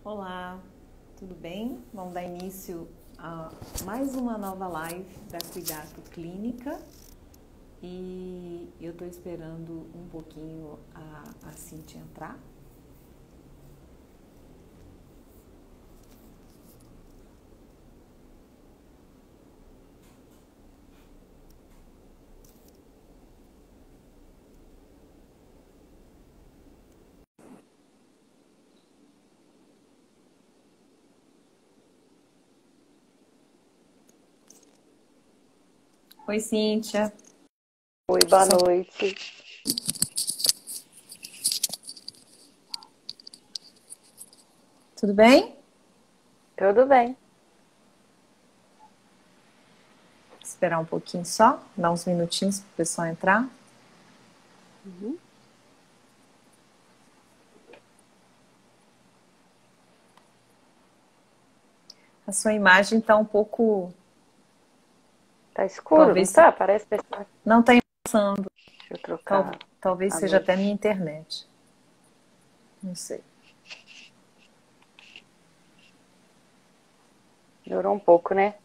Olá, tudo bem? Vamos dar início a mais uma nova live da Cuidato Clínica e eu estou esperando um pouquinho a Cintia entrar. Oi, Cíntia. Oi, boa noite. Tudo bem? Tudo bem? Esperar um pouquinho só, dar uns minutinhos para o pessoal entrar. Uhum. A sua imagem está um pouco... Tá escuro, não Talvez tá? Parece pessoal. não está passando. Deixa eu trocar Talvez a seja luz. até minha internet. Não sei. Melhorou um pouco, né?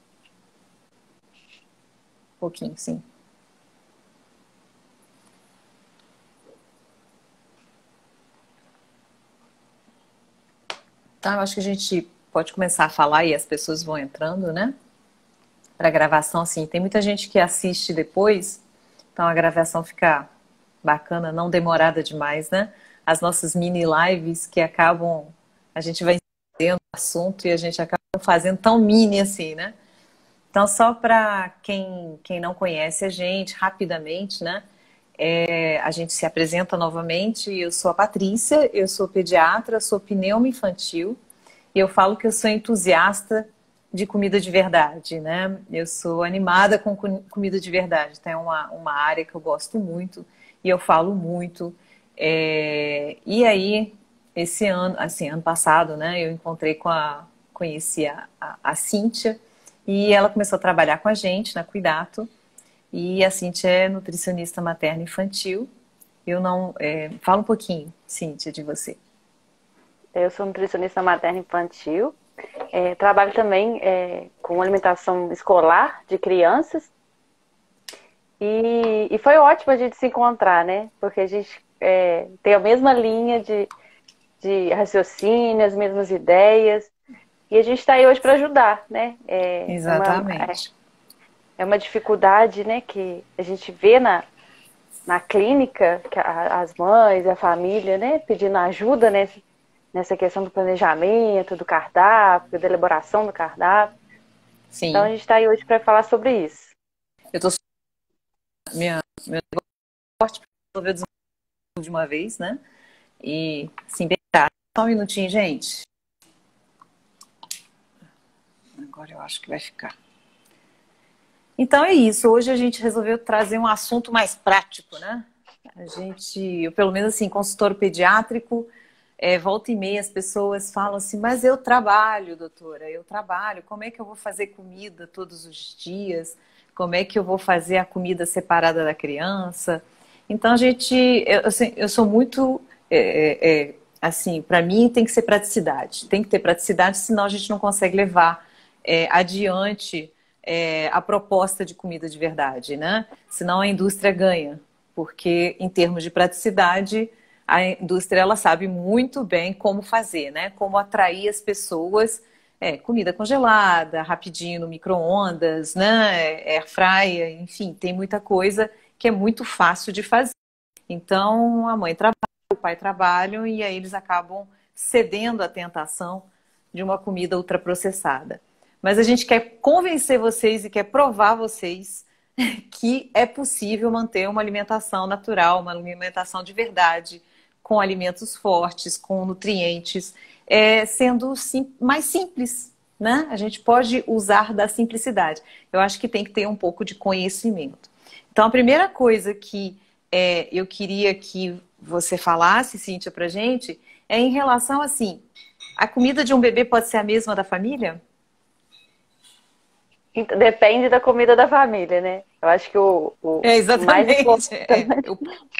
Um pouquinho, sim. Então, eu acho que a gente pode começar a falar e as pessoas vão entrando, né? Para a gravação, assim, tem muita gente que assiste depois, então a gravação fica bacana, não demorada demais, né? As nossas mini lives que acabam, a gente vai entendendo o assunto e a gente acaba fazendo tão mini assim, né? Então, só para quem não conhece a gente, rapidamente, né? A gente se apresenta novamente. Eu sou a Patrícia, eu sou pediatra, sou pneuma infantil e eu falo que eu sou entusiasta de comida de verdade, né? Eu sou animada com comida de verdade. Então, é uma área que eu gosto muito e eu falo muito. E aí, esse ano, assim, ano passado, né? Eu conheci a Cíntia e ela começou a trabalhar com a gente na Cuidato. E a Cíntia é nutricionista materna infantil. Eu não. Fala um pouquinho, Cíntia, de você. Eu sou nutricionista materna infantil. Trabalho também com alimentação escolar de crianças. E foi ótimo a gente se encontrar, né? Porque a gente tem a mesma linha de raciocínio, as mesmas ideias. E a gente está aí hoje para ajudar, né? Exatamente. É uma dificuldade, né, que a gente vê na clínica, que as mães, a família, né, pedindo ajuda nessa questão do planejamento, do cardápio, da elaboração do cardápio. Então a Sim. gente está aí hoje para falar sobre isso. Eu tô meu forte para resolver de uma vez, né? E sim, bem, tá. Só um minutinho, gente. Agora eu acho que vai ficar. Então é isso. Hoje a gente resolveu trazer um assunto mais prático, né? Eu pelo menos assim, consultório pediátrico, volta e meia as pessoas falam assim, mas eu trabalho, doutora, eu trabalho, como é que eu vou fazer comida todos os dias? Como é que eu vou fazer a comida separada da criança? Então assim, eu sou muito, assim, para mim tem que ser praticidade, tem que ter praticidade, senão a gente não consegue levar adiante a proposta de comida de verdade, né? Senão a indústria ganha, porque em termos de praticidade, a indústria ela sabe muito bem como fazer, né? Como atrair as pessoas, comida congelada, rapidinho no micro-ondas, né? Air fryer, enfim, tem muita coisa que é muito fácil de fazer. Então a mãe trabalha, o pai trabalham e aí eles acabam cedendo à tentação de uma comida ultraprocessada. Mas a gente quer convencer vocês e quer provar a vocês que é possível manter uma alimentação natural, uma alimentação de verdade, com alimentos fortes, com nutrientes, sendo mais simples, né? A gente pode usar da simplicidade. Eu acho que tem que ter um pouco de conhecimento. Então, a primeira coisa que eu queria que você falasse, Cíntia, pra gente, é em relação, assim, a comida de um bebê pode ser a mesma da família? Então, depende da comida da família, né? Eu acho que o mais Exatamente. importante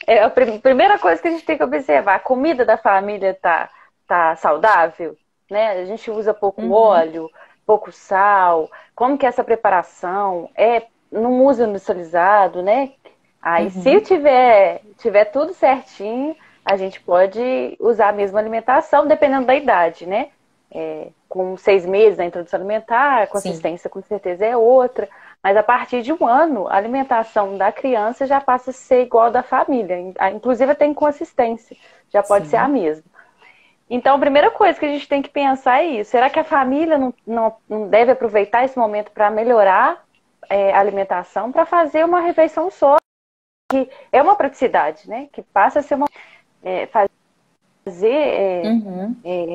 é a primeira coisa que a gente tem que observar. A comida da família tá saudável? né? A gente usa pouco óleo, pouco sal. Como que é essa preparação? Não usa industrializado, né? Aí, se tiver tudo certinho, a gente pode usar a mesma alimentação, dependendo da idade, né? Com 6 meses da introdução alimentar, a Sim. consistência com certeza é outra. Mas a partir de 1 ano, a alimentação da criança já passa a ser igual à da família. Inclusive tem consistência, já pode ser a Sim. mesma. Então, a primeira coisa que a gente tem que pensar é isso. Será que a família não deve aproveitar esse momento para melhorar a alimentação, para fazer uma refeição só? Que é uma praticidade, né? Que passa a ser fazer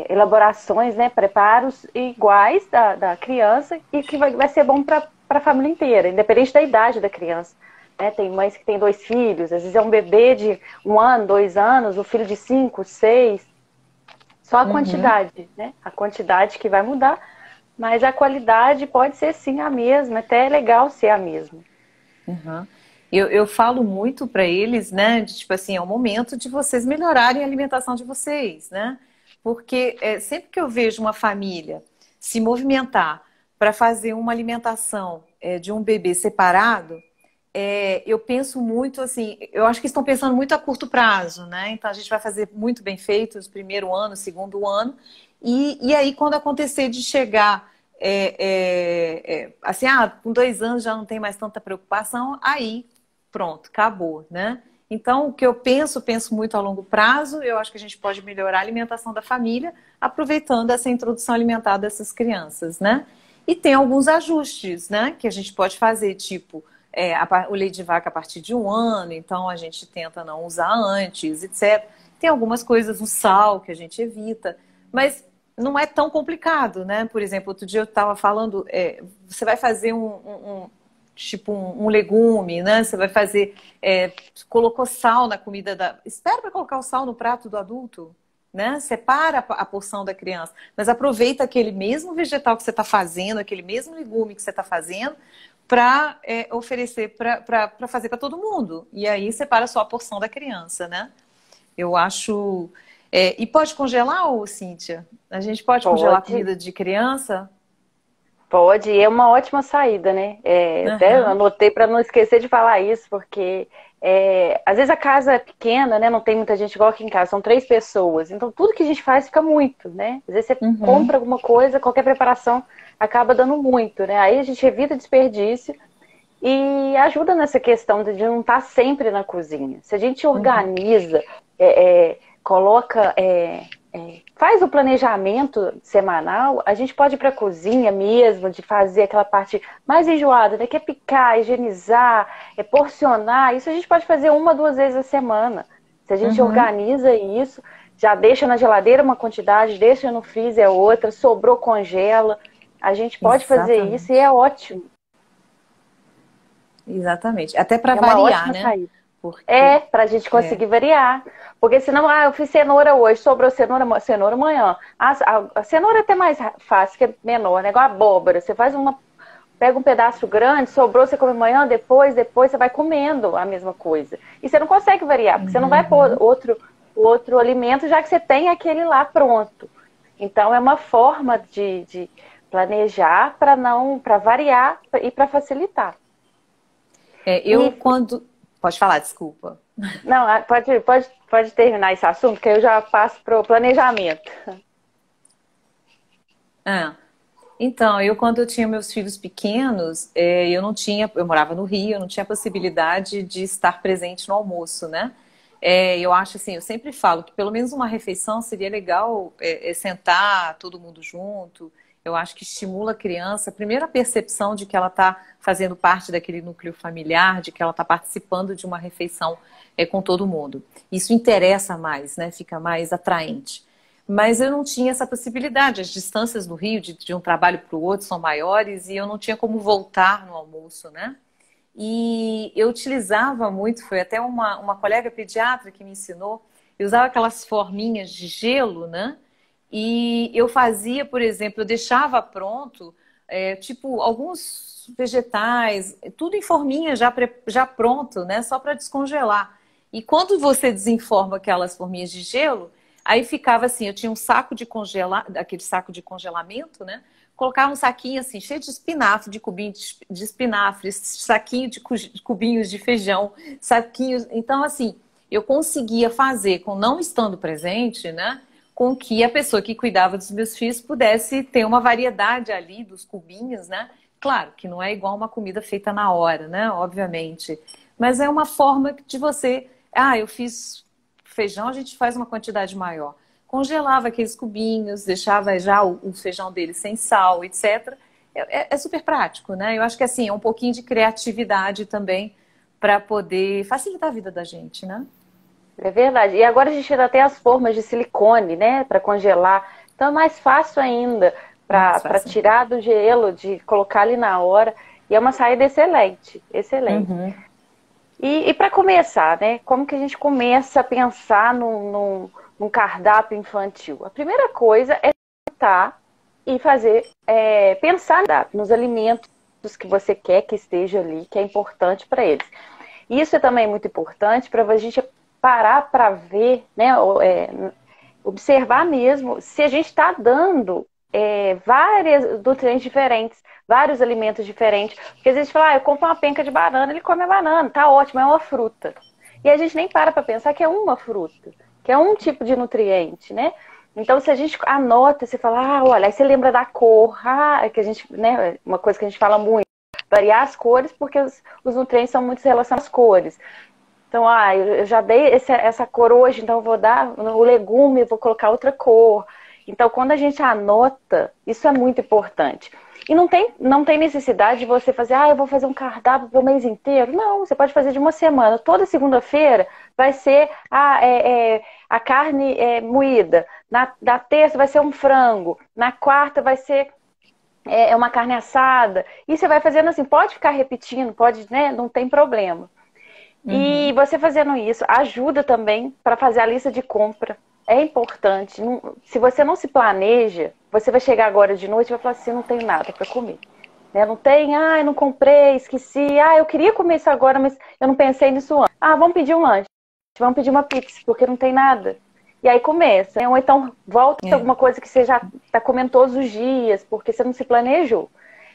elaborações, né? Preparos iguais da criança e que vai ser bom para a família inteira, independente da idade da criança. Né? Tem mães que têm 2 filhos, às vezes é um bebê de 1 ano, 2 anos, um filho de 5, 6. Só a quantidade, né? A quantidade que vai mudar, mas a qualidade pode ser sim a mesma, até é legal ser a mesma. Eu falo muito para eles, né, de tipo assim, é o momento de vocês melhorarem a alimentação de vocês, né? Porque sempre que eu vejo uma família se movimentar para fazer uma alimentação de um bebê separado, eu penso muito assim, eu acho que estão pensando muito a curto prazo, né? Então a gente vai fazer muito bem feito o primeiro ano, o segundo ano, e aí quando acontecer de chegar assim, com 2 anos já não tem mais tanta preocupação, aí pronto, acabou, né? Então, o que eu penso muito a longo prazo, eu acho que a gente pode melhorar a alimentação da família, aproveitando essa introdução alimentar dessas crianças, né? E tem alguns ajustes, né, que a gente pode fazer, tipo, o leite de vaca a partir de 1 ano, então a gente tenta não usar antes, etc. Tem algumas coisas, o sal que a gente evita, mas não é tão complicado, né? Por exemplo, outro dia eu estava falando, você vai fazer tipo um legume, né? Você vai fazer, colocou sal na comida espera para colocar o sal no prato do adulto, né? Separa a porção da criança, mas aproveita aquele mesmo vegetal que você está fazendo, aquele mesmo legume que você está fazendo, para oferecer para fazer para todo mundo. E aí separa só a porção da criança, né? Eu acho. E pode congelar, ô Cíntia? A gente pode congelar Pode, comida de criança? pode, e é uma ótima saída, né? Até Aham. anotei para não esquecer de falar isso, porque às vezes a casa é pequena, né? Não tem muita gente igual aqui em casa, são 3 pessoas. Então tudo que a gente faz fica muito, né? Às vezes você Uhum. compra alguma coisa, qualquer preparação acaba dando muito, né? Aí a gente evita desperdício e ajuda nessa questão de não estar sempre na cozinha. Se a gente Uhum. organiza, coloca, faz o planejamento semanal, a gente pode ir para a cozinha mesmo, de fazer aquela parte mais enjoada, né? Que é picar, higienizar, porcionar. Isso a gente pode fazer 1, 2 vezes a semana. Se a gente Uhum. organiza isso, já deixa na geladeira uma quantidade, deixa no freezer outra, sobrou, congela. A gente pode fazer isso e Exatamente. é ótimo. Exatamente. Até para É uma variar, ótima né? saída. Porque. Para a gente É. conseguir variar. Porque senão, eu fiz cenoura hoje, sobrou cenoura amanhã. A cenoura é até mais fácil, que é menor, né? Igual a abóbora. Você pega um pedaço grande, sobrou, você come amanhã, depois você vai comendo a mesma coisa. E você não consegue variar, porque você não vai pôr Uhum. outro alimento, já que você tem aquele lá pronto. Então, é uma forma de planejar para variar e para facilitar. Eu E quando. Pode falar, desculpa. Não, pode terminar esse assunto, que eu já passo para o planejamento. Ah, então, eu quando eu tinha meus filhos pequenos, eu não tinha, eu morava no Rio, eu não tinha possibilidade de estar presente no almoço, né? Eu acho assim, eu sempre falo que pelo menos uma refeição seria legal sentar todo mundo junto. Eu acho que estimula a criança, primeiro a percepção de que ela está fazendo parte daquele núcleo familiar, de que ela está participando de uma refeição com todo mundo. Isso interessa mais, né? Fica mais atraente. Mas eu não tinha essa possibilidade. As distâncias do Rio, de um trabalho para o outro, são maiores e eu não tinha como voltar no almoço, né? E eu utilizava muito, foi até uma colega pediatra que me ensinou, eu usava aquelas forminhas de gelo, né? E eu fazia, por exemplo, eu deixava pronto, tipo, alguns vegetais, tudo em forminha já pronto, né? Só para descongelar. E quando você desenforma aquelas forminhas de gelo, Aí ficava assim, eu tinha um saco de aquele saco de congelamento, né? Colocava um saquinho assim, cheio de espinafre, de cubinho de espinafre, saquinho de cubinhos de feijão, saquinhos. Então, assim, eu conseguia fazer, com não estando presente, né? Com que a pessoa que cuidava dos meus filhos pudesse ter uma variedade ali dos cubinhos, né? Claro que não é igual uma comida feita na hora, né? Obviamente. Mas é uma forma de você. Ah, eu fiz feijão, a gente faz uma quantidade maior. Congelava aqueles cubinhos, deixava já o feijão dele sem sal, etc. É super prático, né? Eu acho que assim, é um pouquinho de criatividade também para poder facilitar a vida da gente, né? É verdade. E agora a gente ainda tem as formas de silicone, né, para congelar. Então é mais fácil ainda Mais para fácil. tirar do gelo, de colocar ali na hora. E é uma saída excelente, excelente. Uhum. E para começar, né, como que a gente começa a pensar num cardápio infantil? A primeira coisa é sentar e fazer, pensar nos alimentos que você quer que esteja ali, que é importante para eles. Isso é também muito importante para a gente parar para ver, né, observar mesmo se a gente está dando vários nutrientes diferentes, vários alimentos diferentes. Porque às vezes fala, eu compro uma penca de banana, ele come a banana, tá ótimo, é uma fruta. E a gente nem para pensar que é uma fruta, que é um tipo de nutriente, né? Então, se a gente anota, você fala, olha, aí você lembra da cor, que a gente, né, uma coisa que a gente fala muito, variar as cores, porque os nutrientes são muito relacionados às cores. Então, eu já dei essa cor hoje, então eu vou dar o legume, eu vou colocar outra cor. Então, quando a gente anota, isso é muito importante. E não tem necessidade de você fazer, eu vou fazer um cardápio para o mês inteiro. Não, você pode fazer de uma semana. Toda segunda-feira vai ser a carne moída. Na terça vai ser um frango. Na quarta vai ser uma carne assada. E você vai fazendo assim, pode ficar repetindo, pode, né? Não tem problema. Uhum. E você fazendo isso ajuda também para fazer a lista de compra. É importante. Se você não se planeja, você vai chegar agora de noite e vai falar assim, não tenho nada para comer. Né? Não tem, eu não comprei, esqueci. Eu queria comer isso agora, mas eu não pensei nisso antes. Vamos pedir um lanche. Vamos pedir uma pizza, porque não tem nada. E aí começa. Né? Ou então volta É. alguma coisa que você já está comendo todos os dias, porque você não se planejou.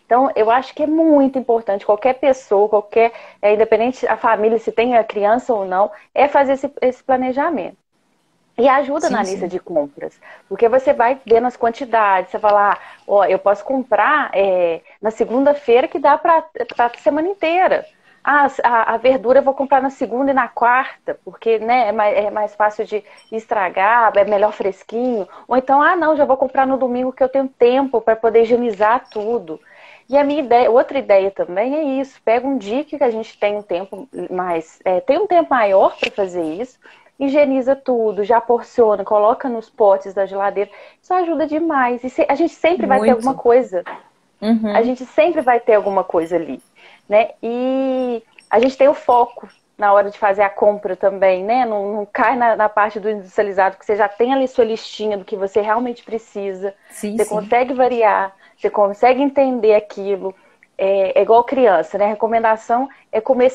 Então, eu acho que é muito importante, qualquer pessoa, independente a família, se tem a criança ou não, é fazer esse planejamento. E ajuda Sim, na lista sim. de compras, porque você vai vendo as quantidades, você fala, eu posso comprar na segunda-feira que dá para a semana inteira. A verdura eu vou comprar na segunda e na quarta, porque né, é mais fácil de estragar, é melhor fresquinho. Ou então, não, já vou comprar no domingo que eu tenho tempo para poder higienizar tudo. E a minha ideia, outra ideia também é isso. Pega um dia que a gente tem um tempo tem um tempo maior para fazer isso, higieniza tudo, já porciona, coloca nos potes da geladeira. Isso ajuda demais. E a gente sempre vai ter alguma Muito. coisa. A Uhum. gente sempre vai ter alguma coisa ali, né? E a gente tem o foco na hora de fazer a compra também, né? Não cai na parte do industrializado, que você já tem ali sua listinha do que você realmente precisa. Sim, Você sim. consegue variar, você consegue entender aquilo. É igual criança, né? A recomendação é comer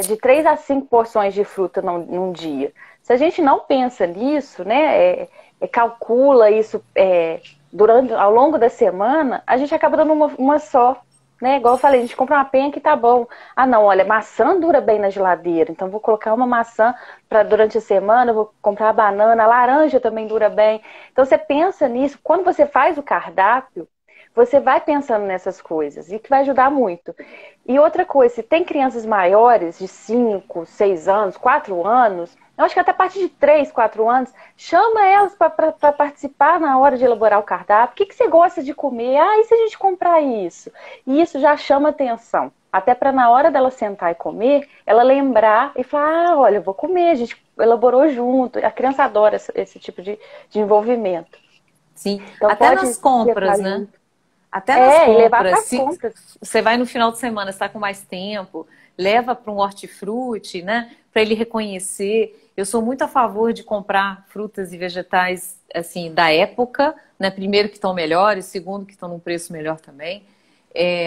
de 3 a 5 porções de fruta num dia. Se a gente não pensa nisso, né? Calcula isso ao longo da semana, a gente acaba dando uma só. Né? Igual eu falei, a gente compra uma penha que tá bom. Não, olha, maçã dura bem na geladeira, então vou colocar uma maçã para durante a semana, vou comprar a banana, a laranja também dura bem. Então você pensa nisso, quando você faz o cardápio, você vai pensando nessas coisas e que vai ajudar muito. E outra coisa, se tem crianças maiores, de 5, 6 anos, 4 anos, eu acho que até a partir de 3, 4 anos, chama elas para participar na hora de elaborar o cardápio. O que você gosta de comer? E se a gente comprar isso? E isso já chama atenção. Até para na hora dela sentar e comer, ela lembrar e falar, olha, eu vou comer, a gente elaborou junto. A criança adora esse tipo de envolvimento. Sim. Então Até pode nas tentar compras, né? junto. Até nas E levar para compras. as Se compras. você vai no final de semana, está com mais tempo, leva para um hortifruti, né? Para ele reconhecer. Eu sou muito a favor de comprar frutas e vegetais assim da época, né? Primeiro que estão melhores, segundo que estão num preço melhor também.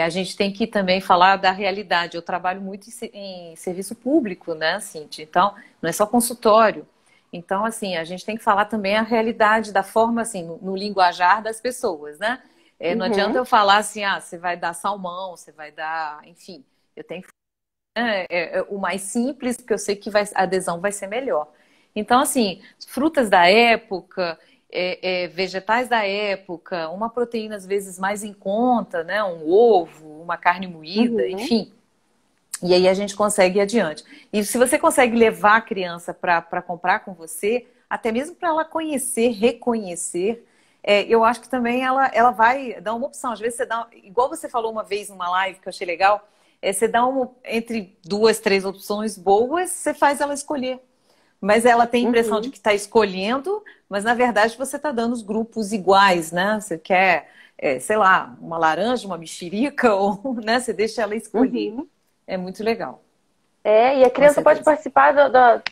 A gente tem que também falar da realidade. Eu trabalho muito em serviço público, né, Cintia? Então, não é só consultório. Então, assim, a gente tem que falar também a realidade da forma, assim, no linguajar das pessoas, né? Não adianta Uhum. eu falar assim, você vai dar salmão, você vai dar, enfim, eu tenho que o mais simples, porque eu sei que a adesão vai ser melhor. Então, assim, frutas da época, vegetais da época, uma proteína às vezes mais em conta, né? Um ovo, uma carne moída, Uhum. enfim. E aí a gente consegue ir adiante. E se você consegue levar a criança para comprar com você, até mesmo para ela conhecer, reconhecer, eu acho que também ela vai dar uma opção. Às vezes você dá, igual você falou uma vez numa live que eu achei legal, você dá entre duas, três opções boas, você faz ela escolher. Mas ela tem a impressão de Uhum. que está escolhendo, mas na verdade você está dando os grupos iguais, né? Você quer, sei lá, uma laranja, uma mexerica, ou né? Você deixa ela escolher. Uhum. É muito legal, E a com criança pode certeza. participar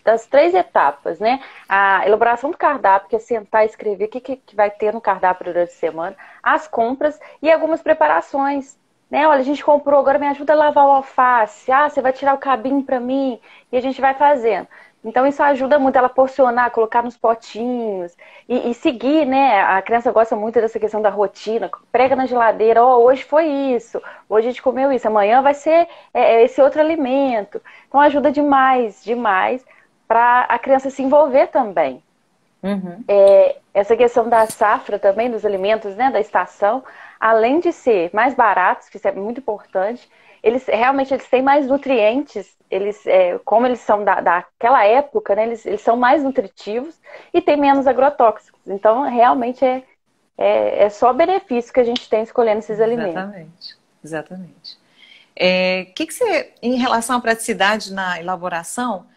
das três etapas, né? A elaboração do cardápio, que é sentar e escrever o que vai ter no cardápio durante a semana, as compras e algumas preparações. Né? Olha, a gente comprou, agora me ajuda a lavar o alface. Você vai tirar o cabinho para mim e a gente vai fazendo. Então isso ajuda muito ela a porcionar, colocar nos potinhos e seguir, né? A criança gosta muito dessa questão da rotina, prega na geladeira, hoje foi isso, hoje a gente comeu isso, amanhã vai ser esse outro alimento. Então ajuda demais, demais para a criança se envolver também. Uhum. Essa questão da safra também, dos alimentos, né, da estação, além de ser mais baratos, que isso é muito importante, eles realmente eles têm mais nutrientes, como eles são daquela época, né, eles são mais nutritivos e tem menos agrotóxicos. Então, realmente é só benefício que a gente tem escolhendo esses alimentos. Exatamente, exatamente. Que você, em relação à praticidade na elaboração,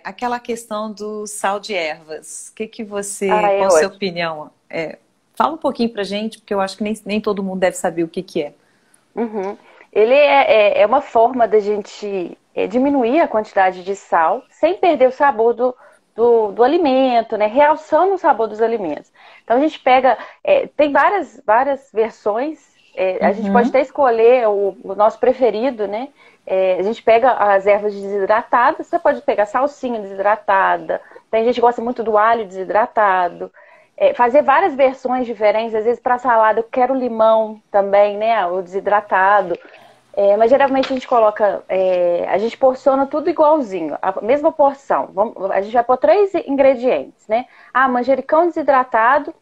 aquela questão do sal de ervas, qual É a sua ótimo. opinião? Fala um pouquinho pra gente, porque eu acho que nem todo mundo deve saber o que é. Uhum. Ele é uma forma da gente diminuir a quantidade de sal sem perder o sabor do alimento, né? Realçando o sabor dos alimentos. Então a gente pega, tem várias versões, a gente pode Uhum. até escolher o nosso preferido, né? A gente pega as ervas desidratadas, você pode pegar salsinha desidratada, tem gente que gosta muito do alho desidratado. Fazer várias versões diferentes, às vezes para salada eu quero limão também, né? O desidratado. Mas geralmente a gente coloca, a gente porciona tudo igualzinho, a mesma porção. A gente vai pôr três ingredientes, né? Manjericão desidratado,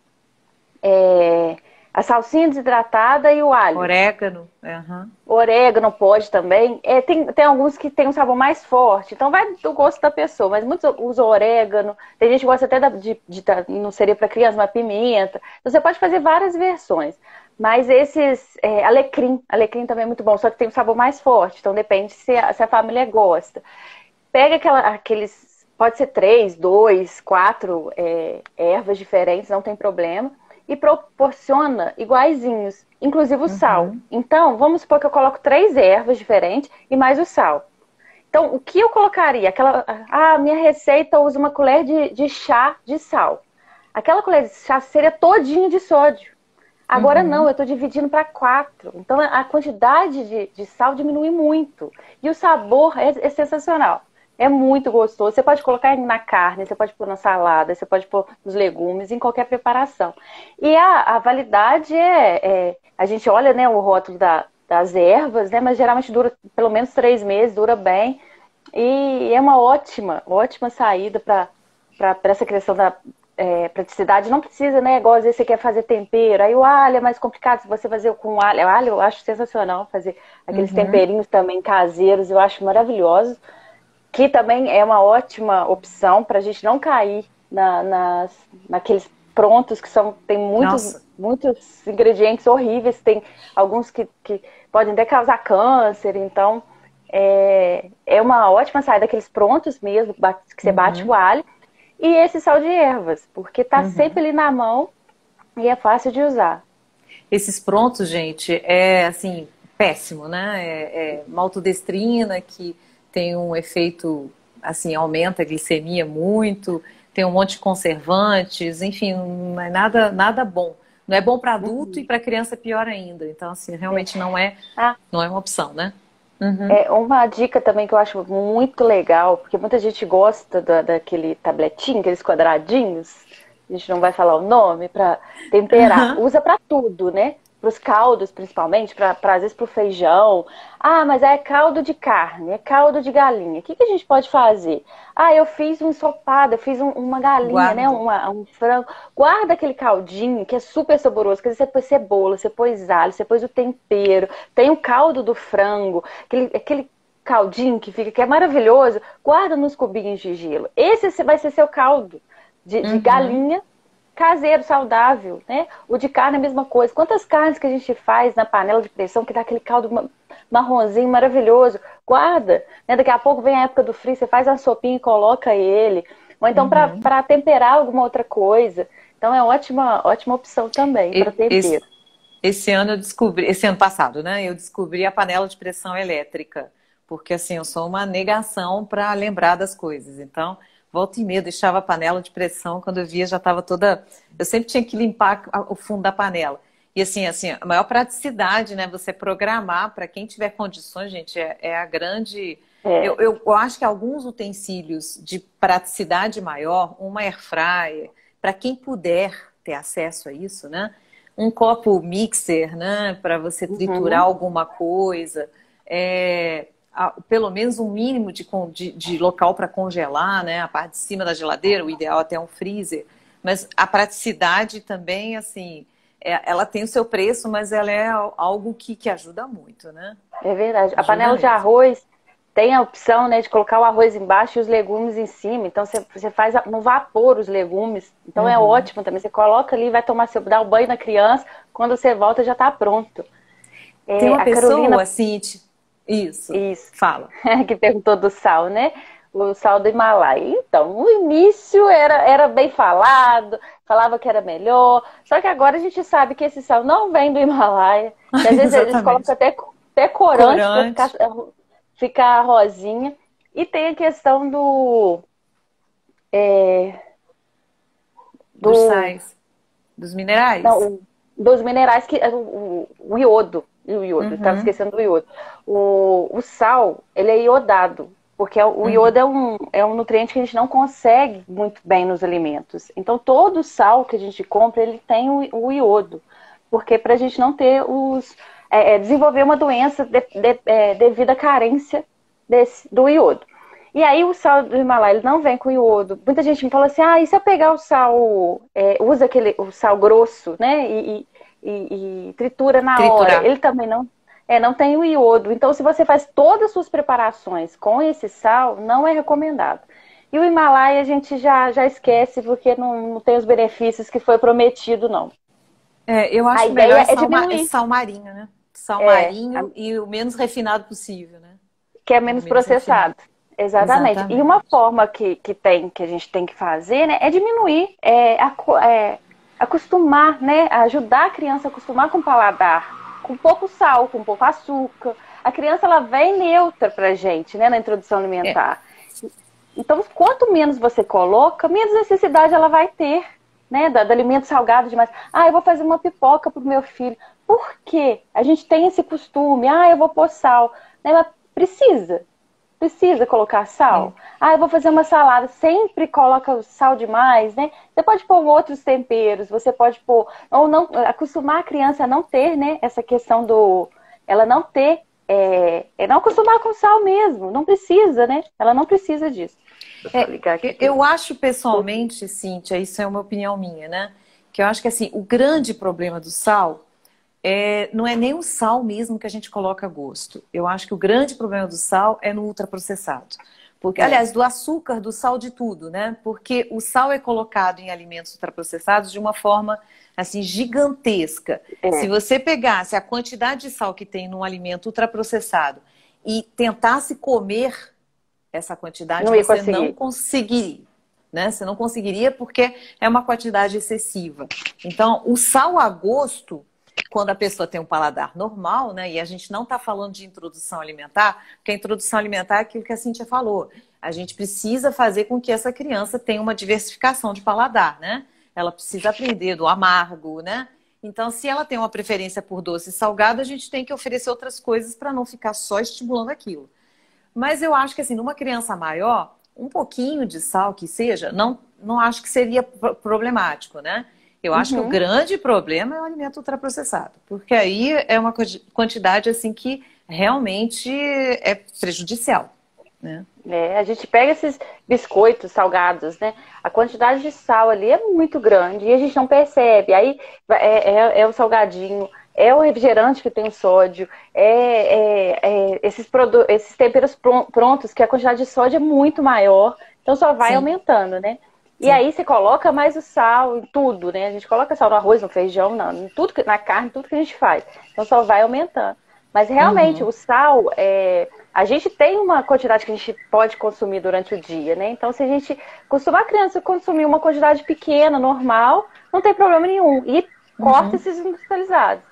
a salsinha desidratada e o alho. Orégano. Uhum. Orégano pode também. Tem alguns que tem um sabor mais forte, então vai do gosto da pessoa, mas muitos usam orégano. Tem gente que gosta até não seria para criança, mas pimenta. Então você pode fazer várias versões. Mas alecrim também é muito bom, só que tem um sabor mais forte, então depende se a família gosta. Pega pode ser três, dois, quatro ervas diferentes, não tem problema. E proporciona iguaizinhos, inclusive o sal. Uhum. Então, vamos supor que eu coloco três ervas diferentes e mais o sal. Então, o que eu colocaria? Minha receita usa uma colher de chá de sal. Aquela colher de chá seria todinho de sódio. Agora não, eu Uhum. estou dividindo para quatro. Então a quantidade de sal diminui muito. E o sabor é sensacional. É muito gostoso. Você pode colocar na carne, você pode pôr na salada, você pode pôr nos legumes, em qualquer preparação. E a validade a gente olha, né, o rótulo das ervas, né, mas geralmente dura pelo menos 3 meses, dura bem. E é uma ótima saída para essa questão da praticidade. Não precisa, né? Igual às vezes você quer fazer tempero, aí o alho é mais complicado se você fazer com alho. O alho eu acho sensacional fazer aqueles Uhum. temperinhos também caseiros, eu acho maravilhosos. Que também é uma ótima opção para a gente não cair naqueles prontos que tem Nossa. muitos ingredientes horríveis, tem alguns que podem até causar câncer, então é uma ótima saída daqueles prontos mesmo, que você bate o Uhum. alho, e esse sal de ervas, porque tá sempre Uhum. ali na mão e é fácil de usar. Esses prontos, gente, assim, péssimo, né? Maltodestrina, que tem um efeito, assim, aumenta a glicemia muito, tem um monte de conservantes, enfim, não é nada bom. Não é bom para adulto e Uhum. para criança é pior ainda. Então, assim, É. realmente Ah, não é uma opção, né? Uhum. Uma dica também que eu acho muito legal, porque muita gente gosta daquele tabletinho, aqueles quadradinhos, a gente não vai falar o nome, para temperar. Uhum. Usa para tudo, né? Para os caldos, principalmente, para às vezes para o feijão. Ah, mas é caldo de carne, é caldo de galinha. O que a gente pode fazer? Ah, eu fiz um ensopado, eu fiz uma galinha, né? Guarda. Um frango. Guarda aquele caldinho que é super saboroso, que você pôs cebola, você pôs alho, você pôs o tempero, tem o caldo do frango, aquele caldinho que fica, que é maravilhoso, guarda nos cubinhos de gelo. Esse vai ser seu caldo de Uhum. galinha caseiro, saudável, né? O de carne é a mesma coisa. Quantas carnes que a gente faz na panela de pressão que dá aquele caldo marronzinho maravilhoso? Guarda, né? Daqui a pouco vem a época do frio, você faz uma sopinha e coloca ele. Ou então Uhum. para temperar alguma outra coisa. Então é ótima opção também para Esse, tempero. esse ano eu descobri, esse ano passado, né? Eu descobri a panela de pressão elétrica, porque assim, eu sou uma negação para lembrar das coisas. Então, volta e meia, eu deixava a panela de pressão, quando eu via já estava toda. Eu sempre tinha que limpar o fundo da panela. E assim, a maior praticidade, né? Você programar para quem tiver condições, gente, é a grande. É, Eu acho que alguns utensílios de praticidade maior, uma air fryer, para quem puder ter acesso a isso, né? Um copo mixer, né, para você triturar uhum. alguma coisa, pelo menos um mínimo de local para congelar, né, a parte de cima da geladeira, o ideal até um freezer. Mas a praticidade também, assim, ela tem o seu preço, mas ela é algo que ajuda muito, né? É verdade. A Ajuda panela de mesmo. arroz tem a opção, né, de colocar o arroz embaixo e os legumes em cima. Então você faz no vapor os legumes. Então é Uhum. ótimo também. Você coloca ali, vai tomar seu, dar o banho na criança. Quando você volta já está pronto. Tem uma A Carolina, pessoa, assim, isso, isso, fala. que perguntou do sal, né? O sal do Himalaia. Então, no início era bem falado, falava que era melhor. Só que agora a gente sabe que esse sal não vem do Himalaia. Que às vezes eles colocam Exatamente. até corante para Corante ficar rosinha. E tem a questão é, dos do sais, dos minerais. não, dos minerais que o iodo, o iodo, estava Uhum, esquecendo do iodo. O sal, ele é iodado, porque o iodo uhum. é um nutriente que a gente não consegue muito bem nos alimentos. Então todo sal que a gente compra, ele tem o iodo, porque para a gente não ter desenvolver uma doença devido à carência do iodo. E aí o sal do Himalaia ele não vem com iodo. Muita gente me fala assim, e se eu pegar o sal, usa o sal grosso, né? E tritura na hora. Triturar. Ele também não tem o iodo. Então, se você faz todas as suas preparações com esse sal, não é recomendado. E o Himalaia a gente já esquece porque não tem os benefícios que foi prometido, não. Eu A acho melhor ideia é é diminuir, sal marinho, né? Sal é, marinho e o menos refinado possível, né? que é O menos menos refinado. processado. Exatamente. E uma Exatamente. forma que a gente tem que fazer, né, é diminuir, acostumar, né, ajudar a criança a acostumar com o paladar, com pouco sal, com pouco açúcar. A criança ela vem neutra pra gente, né, na introdução É, alimentar. Então, quanto menos você coloca, menos necessidade ela vai ter, né, do alimento salgado demais. Eu vou fazer uma pipoca pro meu filho. Por quê? A gente tem esse costume. Eu vou pôr sal. Né, mas precisa colocar é. sal. Eu vou fazer uma salada, sempre coloca sal demais, né? Você pode pôr outros temperos, você pode pôr, ou não, acostumar a criança a não ter, né, essa questão ela não ter, não acostumar com sal mesmo, não precisa, né? Ela não precisa disso. Deixa eu só ligar aqui. Eu acho pessoalmente, Cíntia, isso é uma opinião minha, né? Que eu acho que assim, o grande problema do sal não é nem o sal mesmo que a gente coloca a gosto. Eu acho que o grande problema do sal é no ultraprocessado. Porque, É, aliás, do açúcar, do sal, de tudo, né? Porque o sal é colocado em alimentos ultraprocessados de uma forma assim gigantesca. Se é, você pegasse a quantidade de sal que tem num alimento ultraprocessado e tentasse comer essa quantidade, não ia você não conseguir. conseguiria. Né? Você não conseguiria porque é uma quantidade excessiva. Então, o sal a gosto, quando a pessoa tem um paladar normal, né? E a gente não está falando de introdução alimentar, porque a introdução alimentar é aquilo que a Cíntia falou. A gente precisa fazer com que essa criança tenha uma diversificação de paladar, né? Ela precisa aprender do amargo, né? Então, se ela tem uma preferência por doce e salgado, a gente tem que oferecer outras coisas para não ficar só estimulando aquilo. Mas eu acho que, assim, numa criança maior, um pouquinho de sal que seja, não acho que seria problemático, né? Eu acho que o Uhum. grande problema é o alimento ultraprocessado, porque aí é uma quantidade, assim, que realmente é prejudicial, né? A gente pega esses biscoitos salgados, né? A quantidade de sal ali é muito grande e a gente não percebe. Aí é o salgadinho, é o refrigerante que tem o sódio, esses temperos prontos, que a quantidade de sódio é muito maior, então só vai Sim, aumentando, né? E sim. aí você coloca mais o sal em tudo, né? A gente coloca sal no arroz, no feijão, em tudo, na carne, tudo que a gente faz. Então só vai aumentando. Mas realmente Uhum. o sal a gente tem uma quantidade que a gente pode consumir durante o dia, né? Então, se a gente costumar a criança consumir uma quantidade pequena, normal, não tem problema nenhum. E corta Uhum. esses industrializados.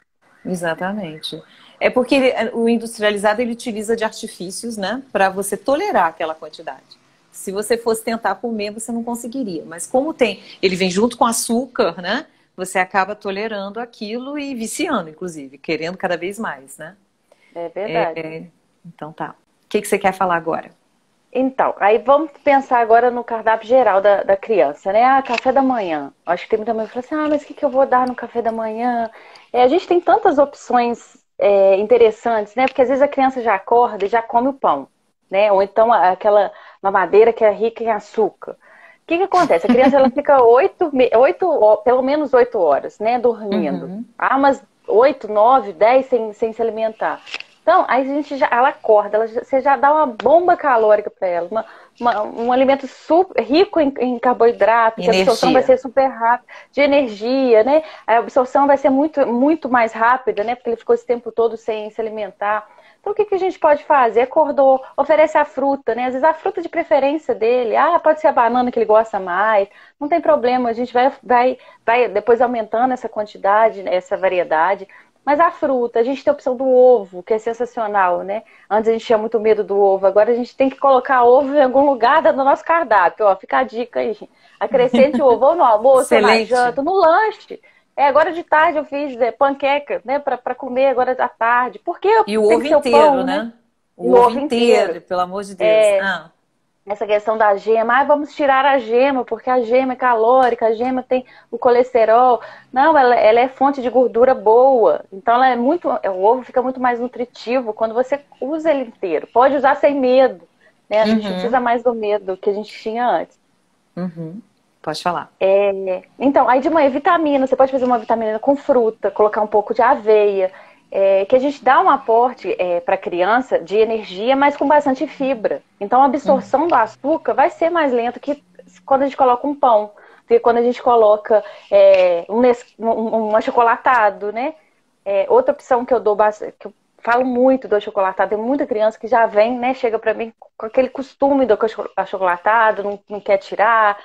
Exatamente. É porque o industrializado ele utiliza de artifícios, né, para você tolerar aquela quantidade. Se você fosse tentar comer, você não conseguiria. Mas como tem, ele vem junto com açúcar, né? Você acaba tolerando aquilo e viciando, inclusive, querendo cada vez mais, né? É verdade. Então tá. O que você quer falar agora? Então, aí vamos pensar agora no cardápio geral da criança, né? Ah, café da manhã. Acho que tem muita mãe que fala assim, mas o que eu vou dar no café da manhã? A gente tem tantas opções interessantes, né? Porque às vezes a criança já acorda e já come o pão, né? Ou então aquela mamadeira que é rica em açúcar. O que acontece? A criança ela fica pelo menos 8 horas, né? Dormindo. Uhum. Ah, mas 8, 9, 10 sem se alimentar. Então, aí ela acorda, você já dá uma bomba calórica para ela, um alimento super rico em carboidrato, que a absorção vai Energia. ser super rápida, de energia, né? A absorção vai ser muito, muito mais rápida, né? Porque ele ficou esse tempo todo sem se alimentar. Então, o que a gente pode fazer? Acordou, oferece a fruta, né? Às vezes a fruta de preferência dele, pode ser a banana que ele gosta mais, não tem problema, a gente vai depois aumentando essa quantidade, essa variedade. Mas a fruta, a gente tem a opção do ovo, que é sensacional, né? Antes a gente tinha muito medo do ovo, agora a gente tem que colocar ovo em algum lugar no nosso cardápio. Ó, fica a dica aí. Acrescente o ovo ou no almoço, ou na Excelente. janta, no lanche. Agora de tarde eu fiz panqueca, né? Para comer agora à tarde. Por que E o tem ovo que ser o inteiro, pão, né? né? E O o ovo ovo inteiro. inteiro, pelo amor de Deus. Ah. Essa questão da gema, vamos tirar a gema, porque a gema é calórica, a gema tem o colesterol. Não, ela é fonte de gordura boa. Então o ovo fica muito mais nutritivo quando você usa ele inteiro. Pode usar sem medo, né? A gente não Uhum. precisa mais do medo que a gente tinha antes. Uhum. Pode falar. Então, aí de manhã, vitamina, você pode fazer uma vitamina com fruta, colocar um pouco de aveia, que a gente dá um aporte para a criança de energia, mas com bastante fibra. Então, a absorção do açúcar vai ser mais lenta que quando a gente coloca um pão, do que quando a gente coloca um achocolatado, né? Outra opção que eu dou bastante, que eu falo muito do achocolatado, tem muita criança que já vem, né? Chega para mim com aquele costume do achocolatado, não quer tirar.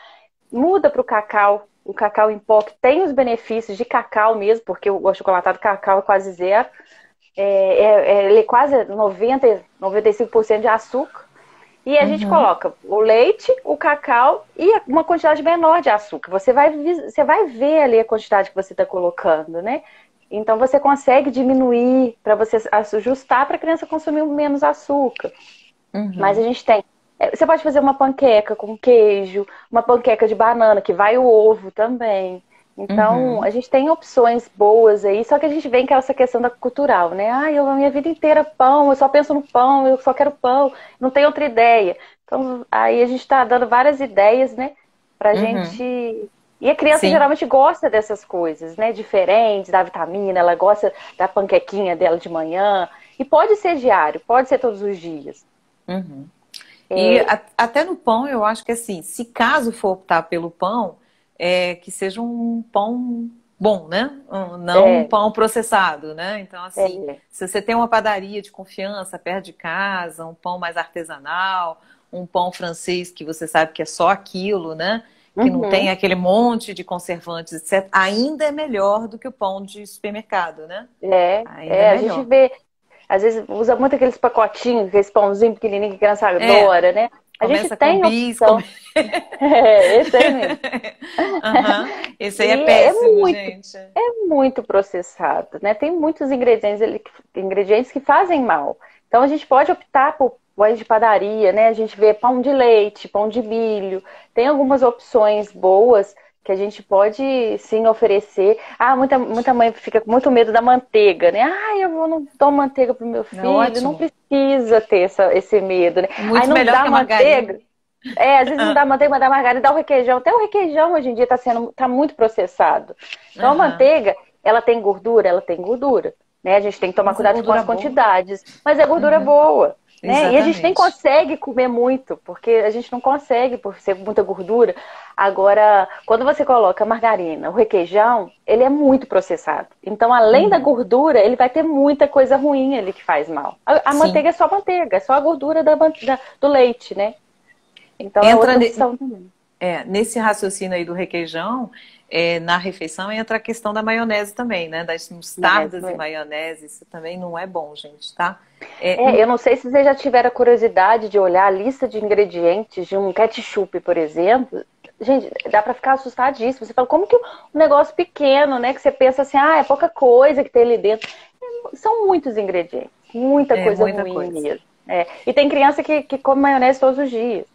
Muda para o cacau. O cacau em pó que tem os benefícios de cacau mesmo, porque o achocolatado cacau é quase zero. Ele é quase 95% de açúcar. E a gente Uhum. coloca o leite, o cacau e uma quantidade menor de açúcar. Você vai ver ali a quantidade que você está colocando, né? Então você consegue diminuir para você ajustar para a criança consumir menos açúcar. Mas a Uhum. gente tem. Você pode fazer uma panqueca com queijo, uma panqueca de banana, que vai o ovo também. Então, Uhum. a gente tem opções boas aí, só que a gente vem com essa questão da cultural, né? Eu a minha vida inteira pão, eu só penso no pão, eu só quero pão, não tenho outra ideia. Então, aí a gente está dando várias ideias, né? Pra Uhum. gente. E a criança Sim. geralmente gosta dessas coisas, né? Diferentes, da vitamina, ela gosta da panquequinha dela de manhã. E pode ser diário, pode ser todos os dias. Uhum. E até no pão, eu acho que assim, se caso for optar pelo pão, que seja um pão bom, né? Não um É, pão processado, né? Então, assim, é. se você tem uma padaria de confiança perto de casa, um pão mais artesanal, um pão francês que você sabe que é só aquilo, né? Que não tem Uhum. aquele monte de conservantes, etc., ainda é melhor do que o pão de supermercado, né? Ainda é A gente melhor. vê, às vezes usa muito aqueles pacotinhos, aqueles pãozinho pequenininho que a criança É, adora, né? A gente começa com tem bis, opção. Esse aí mesmo. Aham. Esse aí é E é péssimo, muito, gente. muito processado, né? Tem muitos ingredientes que fazem mal. Então a gente pode optar por pães de padaria, né? A gente vê pão de leite, pão de milho. Tem algumas opções boas que a gente pode sim oferecer. Ah, muita mãe fica com muito medo da manteiga, né? Ah, não dou manteiga pro meu É filho. Não ótimo. precisa ter esse medo, né? Aí Muito não melhor dá que a margarina. manteiga. Às vezes não dá manteiga, mas dá margarina, dá o requeijão. Até o requeijão hoje em dia tá muito processado. Então a Aham. manteiga, ela tem gordura? Ela tem gordura. Né? A gente tem que tomar Mas é cuidado com gordura as boa. quantidades. Mas é gordura Uhum. boa. Né? E a gente nem Exatamente. consegue comer muito, porque a gente não consegue por ser muita gordura. Agora, quando você coloca margarina, o requeijão, ele é muito processado. Então, além da Uhum. gordura, ele vai ter muita coisa ruim ali que faz mal. A Sim. manteiga é só manteiga, é só a gordura do leite, né? Então é Entra outra opção também. nesse raciocínio aí do requeijão, na refeição entra a questão da maionese também, né? Das Mas, mostardas e maionese, isso também não é bom, gente, tá? É, eu não sei se vocês já tiveram a curiosidade de olhar a lista de ingredientes de um ketchup, por exemplo. Gente, dá pra ficar assustadíssimo. Você fala, como que um negócio pequeno, né? Que você pensa assim, é pouca coisa que tem ali dentro. São muitos ingredientes, muita coisa muita ruim coisa. mesmo. E tem criança que come maionese todos os dias.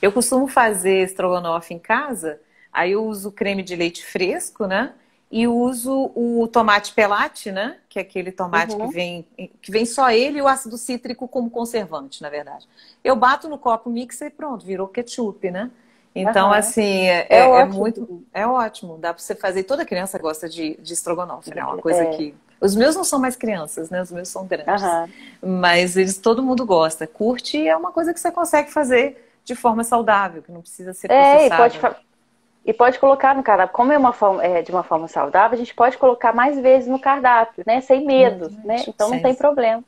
Eu costumo fazer estrogonofe em casa, aí eu uso creme de leite fresco, né? E uso o tomate pelate, né? Que é aquele tomate Uhum. que vem só ele e o ácido cítrico como conservante, na verdade. Eu bato no copo mixer e pronto, virou ketchup, né? Então, Aham. assim, É ótimo. muito, é ótimo. Dá para você fazer. Toda criança gosta de estrogonofe, né? É uma coisa É, que os meus não são mais crianças, né? Os meus são grandes. aham. Mas todo mundo gosta. Curte e é uma coisa que você consegue fazer de forma saudável, que não precisa ser É, processada. e pode colocar no cardápio. Como de uma forma saudável, a gente pode colocar mais vezes no cardápio, né? Sem medo, né? Exatamente. Então não Sim. tem problema.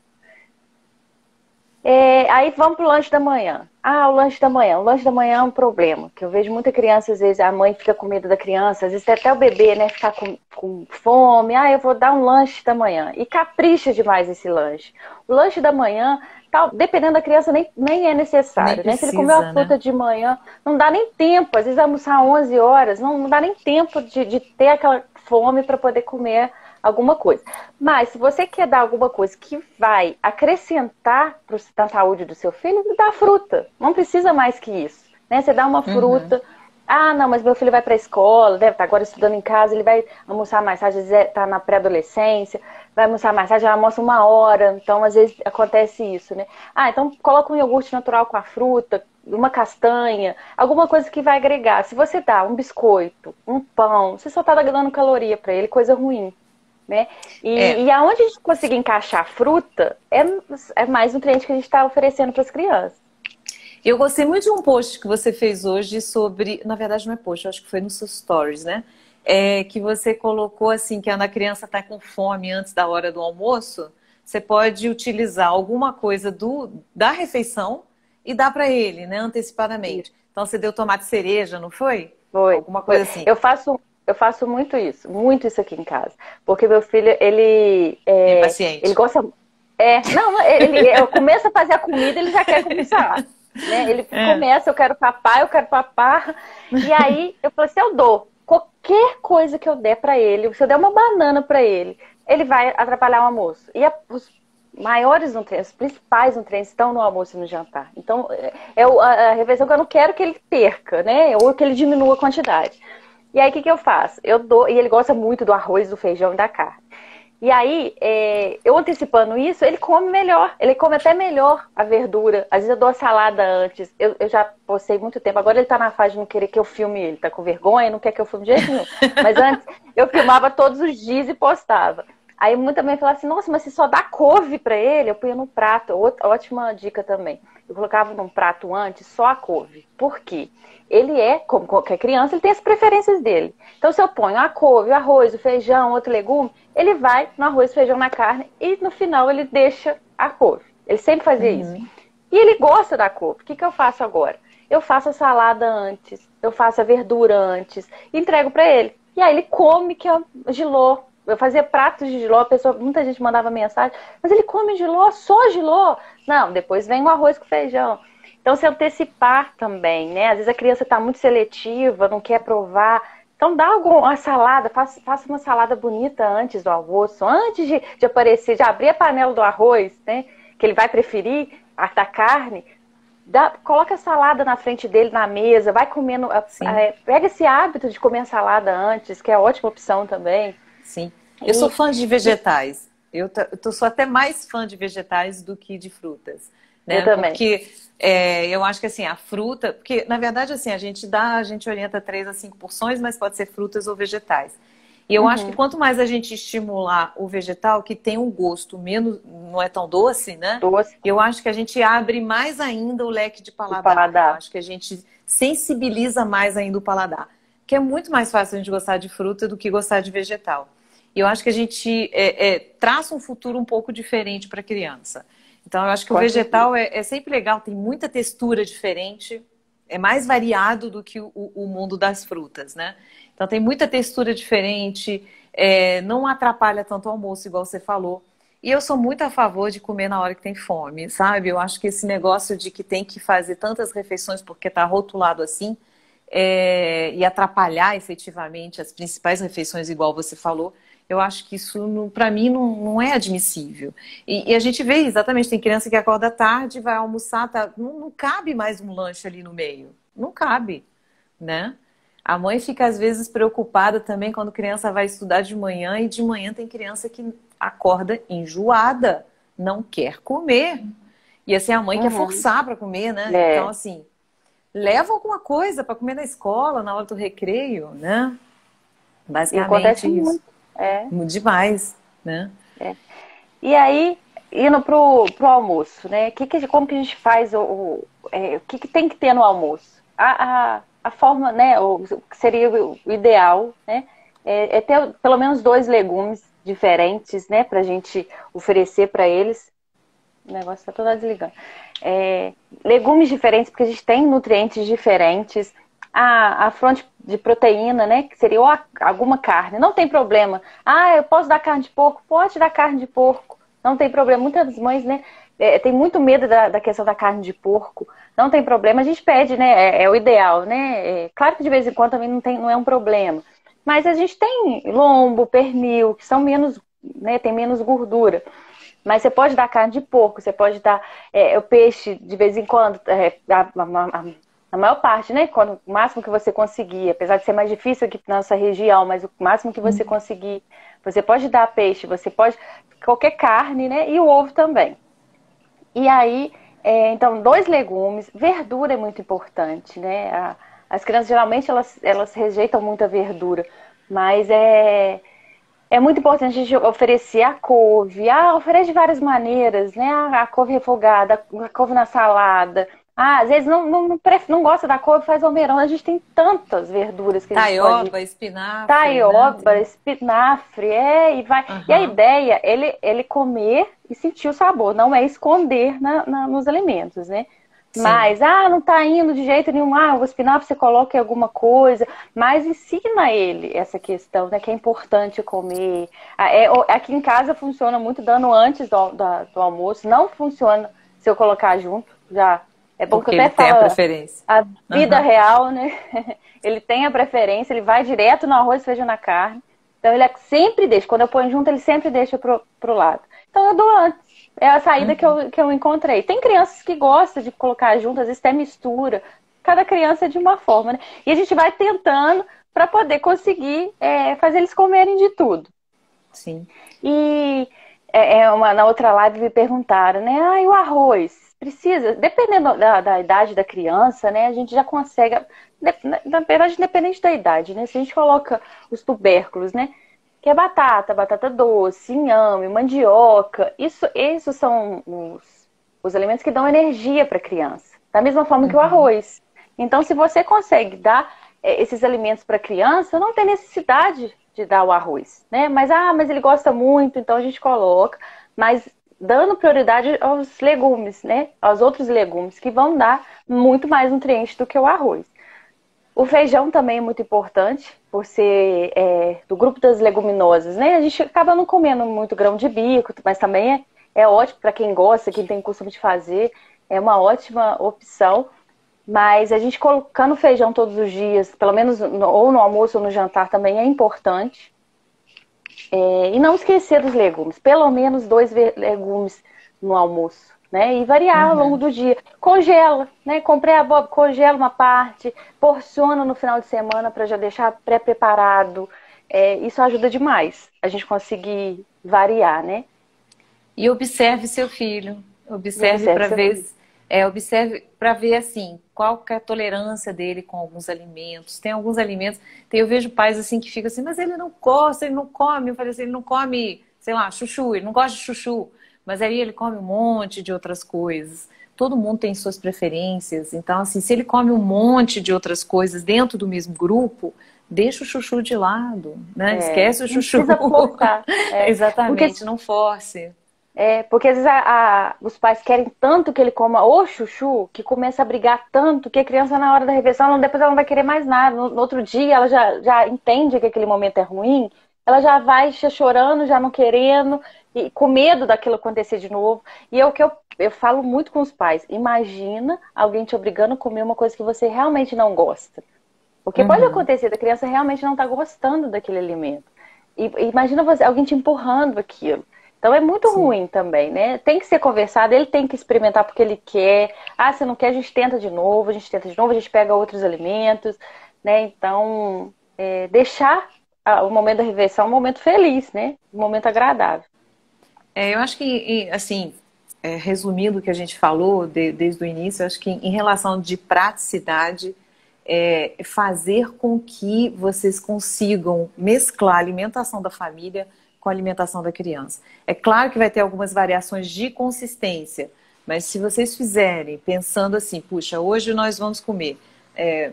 Aí vamos pro lanche da manhã. Ah, o lanche da manhã. O lanche da manhã é um problema, que eu vejo muita criança, às vezes a mãe fica com medo da criança, às vezes até o bebê, né, ficar com fome. Ah, eu vou dar um lanche da manhã. E capricha demais esse lanche. O lanche da manhã, dependendo da criança, nem é Nem necessário, né? Se ele comeu a precisa, né? fruta de manhã, não dá nem tempo. Às vezes almoçar 11 horas, não dá nem tempo de ter aquela fome para poder comer alguma coisa. Mas se você quer dar alguma coisa que vai acrescentar na saúde do seu filho, dá fruta. Não precisa mais que isso. Né? Você dá uma Uhum. fruta. Ah, não, mas meu filho vai para a escola, deve estar agora estudando em casa, ele vai almoçar mais tarde, às vezes está na pré-adolescência, vai almoçar mais tarde, já almoça 1 hora, então às vezes acontece isso, né? Ah, então coloca um iogurte natural com a fruta, uma castanha, alguma coisa que vai agregar. Se você dá um biscoito, um pão, você só está dando caloria para ele, coisa ruim. Né? É, E aonde a gente conseguir encaixar fruta, é mais nutriente que a gente está oferecendo para as crianças. eu gostei muito de um post que você fez hoje sobre, na verdade não é post, eu acho que foi nos seus stories, né? Que você colocou assim, que quando a criança está com fome antes da hora do almoço, você pode utilizar alguma coisa da refeição e dar para ele, né, Isso. antecipadamente. Então você deu tomate cereja, não foi? Foi, Alguma foi. coisa assim. Eu faço muito isso aqui em casa. Porque meu filho, ele Impaciente. gosta. Não, eu começo a fazer a comida, ele já quer começar. Né? Ele É. começa, eu quero papar, eu quero papar. E aí eu falei assim, eu dou. Qualquer coisa que eu der pra ele, se eu der uma banana pra ele vai atrapalhar o almoço. E os maiores nutrientes, os principais nutrientes estão no almoço e no jantar. Então, a refeição que eu não quero que ele perca, né? Ou que ele diminua a quantidade. E aí, o que eu faço? Eu dou, e ele gosta muito do arroz, do feijão e da carne. E aí, eu antecipando isso, ele come melhor. Ele come até melhor a verdura. Às vezes eu dou a salada antes. Eu já postei muito tempo. Agora ele tá na fase de não querer que eu filme ele. Tá com vergonha, não quer que eu filme de jeito nenhum. Mas antes, eu filmava todos os dias e postava. Aí muita mãe falava assim, nossa, mas você só dá couve pra ele? Eu punha no prato. Ótima dica também. Eu colocava num prato antes só a couve. Por quê? Ele como qualquer criança, ele tem as preferências dele. Então, se eu ponho a couve, o arroz, o feijão, outro legume, ele vai no arroz, feijão, na carne e no final ele deixa a couve. Ele sempre fazia isso. Uhum. E ele gosta da couve. O que eu faço agora? Eu faço a salada antes, eu faço a verdura antes, e entrego para ele. E aí ele come que é giló. Eu fazia pratos de giló, muita gente mandava mensagem, mas ele come giló, só giló? Não, depois vem o arroz com feijão. Então, se antecipar também, né? Às vezes a criança está muito seletiva, não quer provar. Então dá uma salada, faça uma salada bonita antes do almoço, antes de aparecer, de abrir a panela do arroz, né? Que ele vai preferir, a da carne. Coloca a salada na frente dele na mesa, vai comendo. Sim, Pega esse hábito de comer a salada antes, que é ótima opção também. sim. Eu sou E, fã de vegetais. Sou até mais fã de vegetais do que de frutas, eu né? também. Porque eu acho que assim, a fruta, porque na verdade assim, a gente orienta 3 a 5 porções, mas pode ser frutas ou vegetais. E eu acho que Uhum. quanto mais a gente estimular o vegetal, que tem um gosto menos, não é tão doce, né? Doce Eu acho que a gente abre mais ainda o leque de do paladar. Eu paladar. acho que a gente sensibiliza mais ainda o paladar. Que é muito mais fácil a gente gostar de fruta do que gostar de vegetal. E eu acho que a gente traça um futuro um pouco diferente para a criança. Então, eu acho que o Com certeza. vegetal é sempre legal, tem muita textura diferente, é mais variado do que o mundo das frutas, né? Então, tem muita textura diferente, não atrapalha tanto o almoço, igual você falou. E eu sou muito a favor de comer na hora que tem fome, sabe? Eu acho que esse negócio de que tem que fazer tantas refeições porque está rotulado assim, e atrapalhar efetivamente as principais refeições, igual você falou, eu acho que isso, para mim, não é admissível. E a gente vê exatamente, tem criança que acorda tarde, vai almoçar, não cabe mais um lanche ali no meio. Não cabe, né? A mãe fica, às vezes, preocupada também quando a criança vai estudar de manhã, e de manhã tem criança que acorda enjoada, não quer comer. E assim, a mãe quer Uhum. forçar para comer, né? Então, É. assim, leva alguma coisa para comer na escola, na hora do recreio, né? E acontece Basicamente isso. muito. É, Muito demais, né? é. E aí, indo pro almoço, né? Como que a gente faz o que tem que ter no almoço? A forma, né? O que seria o ideal, né? É ter pelo menos 2 legumes diferentes, né? Pra gente oferecer para eles. O negócio tá todo desligando. É, legumes diferentes, porque a gente tem nutrientes diferentes. A fonte de proteína, né? Que seria alguma carne. Não tem problema. Ah, eu posso dar carne de porco? Pode dar carne de porco. Não tem problema. Muitas mães, né? Tem muito medo da questão da carne de porco. Não tem problema. A gente pede, né? É o ideal, né? Claro que de vez em quando também não é um problema. Mas a gente tem lombo, pernil, que são menos, né? Tem menos gordura. Mas você pode dar carne de porco, você pode dar o peixe de vez em quando, a maior parte, né? O máximo que você conseguir, apesar de ser mais difícil aqui na nossa região, mas o máximo que você conseguir, você pode dar peixe, você pode qualquer carne, né? E o ovo também. E aí, então, 2 legumes, verdura é muito importante, né? As crianças geralmente elas rejeitam muita verdura, mas é muito importante a gente oferecer a couve. Oferece de várias maneiras, né? A couve refogada, a couve na salada. Às vezes não gosta da couve, faz almeirão. A gente tem tantas verduras que a gente pode. Taioba, espinafre, né? Taioba, espinafre, e vai. E a Aham. ideia é ele comer e sentir o sabor, não é esconder nos alimentos, né? Sim. Mas, não tá indo de jeito nenhum. O espinafre você coloca em alguma coisa, mas ensina ele essa questão, né? Que é importante comer. Aqui em casa funciona muito dando antes do almoço, não funciona se eu colocar junto, já. É bom que eu Porque até ele tem a falo preferência. a vida Aham. real, né? Ele tem a preferência, ele vai direto no arroz, feijão na carne. Então ele sempre deixa. Quando eu ponho junto, ele sempre deixa pro lado. Então eu dou antes. É a saída que eu encontrei. Tem crianças que gostam de colocar junto, às vezes até mistura. Cada criança é de uma forma, né? E a gente vai tentando para poder conseguir fazer eles comerem de tudo. Sim. E na outra live me perguntaram, né? E o arroz? Precisa? Dependendo da idade da criança, né? A gente já consegue. Na verdade, independente da idade, né? Se a gente coloca os tubérculos, né? Que é batata doce, inhame, mandioca. Isso são os alimentos que dão energia para a criança. Da mesma forma que o Uhum. arroz. Então, se você consegue dar esses alimentos para a criança, não tem necessidade de dar o arroz, né? Mas ele gosta muito, então a gente coloca. Mas dando prioridade aos legumes, né? Aos outros legumes, que vão dar muito mais nutrientes do que o arroz. O feijão também é muito importante, por ser do grupo das leguminosas, né? A gente acaba não comendo muito grão de bico, mas também é ótimo para quem gosta, quem tem costume de fazer, é uma ótima opção. Mas a gente colocando feijão todos os dias, pelo menos ou no almoço ou no jantar também é importante. E não esquecer dos legumes, pelo menos 2 legumes no almoço, né? E variar ao longo Uhum. do dia. Congela, né? Comprei a abóbora, congela uma parte, porciona no final de semana para já deixar pré-preparado. Isso ajuda demais a gente conseguir variar, né? E observe seu filho. E Observe observe para seu ver, filho. observe para ver assim, qual que é a tolerância dele com alguns alimentos. Tem alguns alimentos, eu vejo pais assim que ficam assim, mas ele não gosta, ele não come. Eu falei assim, ele não come, sei lá, chuchu, ele não gosta de chuchu, mas aí ele come um monte de outras coisas. Todo mundo tem suas preferências. Então, assim, se ele come um monte de outras coisas dentro do mesmo grupo, deixa o chuchu de lado, né? Esquece o Não chuchu. precisa forçar. Porque Exatamente, não force. Porque às vezes os pais querem tanto que ele coma o chuchu, que começa a brigar tanto que a criança na hora da refeição, depois ela não vai querer mais nada. No outro dia ela já entende que aquele momento é ruim, ela já vai chorando, já não querendo, e com medo daquilo acontecer de novo. E é o que eu falo muito com os pais. Imagina alguém te obrigando a comer uma coisa que você realmente não gosta. Porque pode Uhum. acontecer da criança realmente não estar gostando daquele alimento. E imagina alguém te empurrando aquilo. Então é muito Sim. ruim também, né? Tem que ser conversado, ele tem que experimentar porque ele quer. Ah, se não quer, a gente tenta de novo, a gente tenta de novo, a gente pega outros alimentos, né? Então, deixar o momento da refeição um momento feliz, né? Um momento agradável. Eu acho que, assim, resumindo o que a gente falou desde o início, eu acho que em relação de praticidade, fazer com que vocês consigam mesclar a alimentação da família com a alimentação da criança. É claro que vai ter algumas variações de consistência, mas se vocês fizerem pensando assim, puxa, hoje nós vamos comer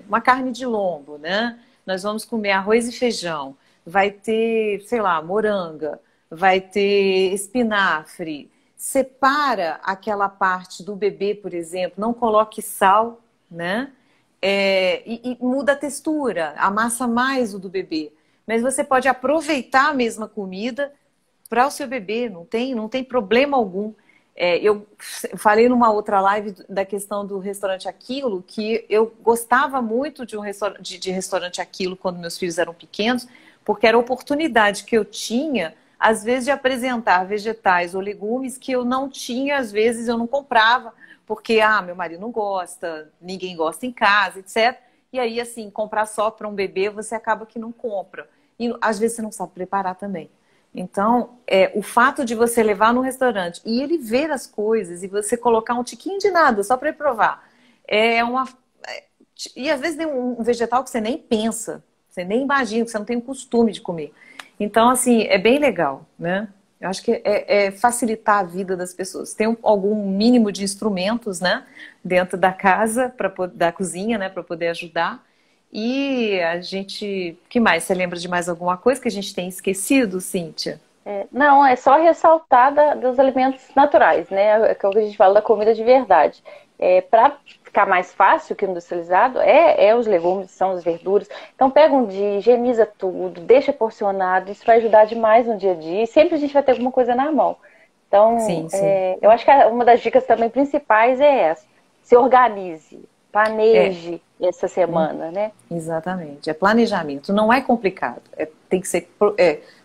uma carne de lombo, né? Nós vamos comer arroz e feijão, vai ter, sei lá, moranga, vai ter espinafre. Separa aquela parte do bebê, por exemplo, não coloque sal, né? E muda a textura, amassa mais o do bebê. Mas você pode aproveitar a mesma comida para o seu bebê, não tem problema algum. Eu falei numa outra live da questão do restaurante Aquilo, que eu gostava muito de restaurante Aquilo quando meus filhos eram pequenos, porque era a oportunidade que eu tinha, às vezes, de apresentar vegetais ou legumes que eu não tinha, às vezes eu não comprava, porque meu marido não gosta, ninguém gosta em casa, etc. E aí, assim, comprar só para um bebê, você acaba que não compra. E às vezes você não sabe preparar também. Então, o fato de você levar no restaurante e ele ver as coisas e você colocar um tiquinho de nada só para ele provar, é uma. E às vezes tem um vegetal que você nem pensa, você nem imagina, que você não tem o costume de comer. Então, assim, é bem legal, né? Eu acho que é facilitar a vida das pessoas. Tem algum mínimo de instrumentos, né, dentro da casa, da cozinha, né, para poder ajudar. E a gente. Que mais? Você lembra de mais alguma coisa que a gente tem esquecido, Cíntia? Não, é só ressaltar dos alimentos naturais, né? É o que a gente fala da comida de verdade. Para ficar mais fácil que o industrializado, os legumes, são as verduras. Então pega um dia, higieniza tudo, deixa porcionado, isso vai ajudar demais no dia a dia. E sempre a gente vai ter alguma coisa na mão. Então, Sim, sim. eu acho que uma das dicas também principais é essa. Se organize, É, planeje essa hum, semana, né? exatamente. É planejamento. Não é complicado. Tem que ser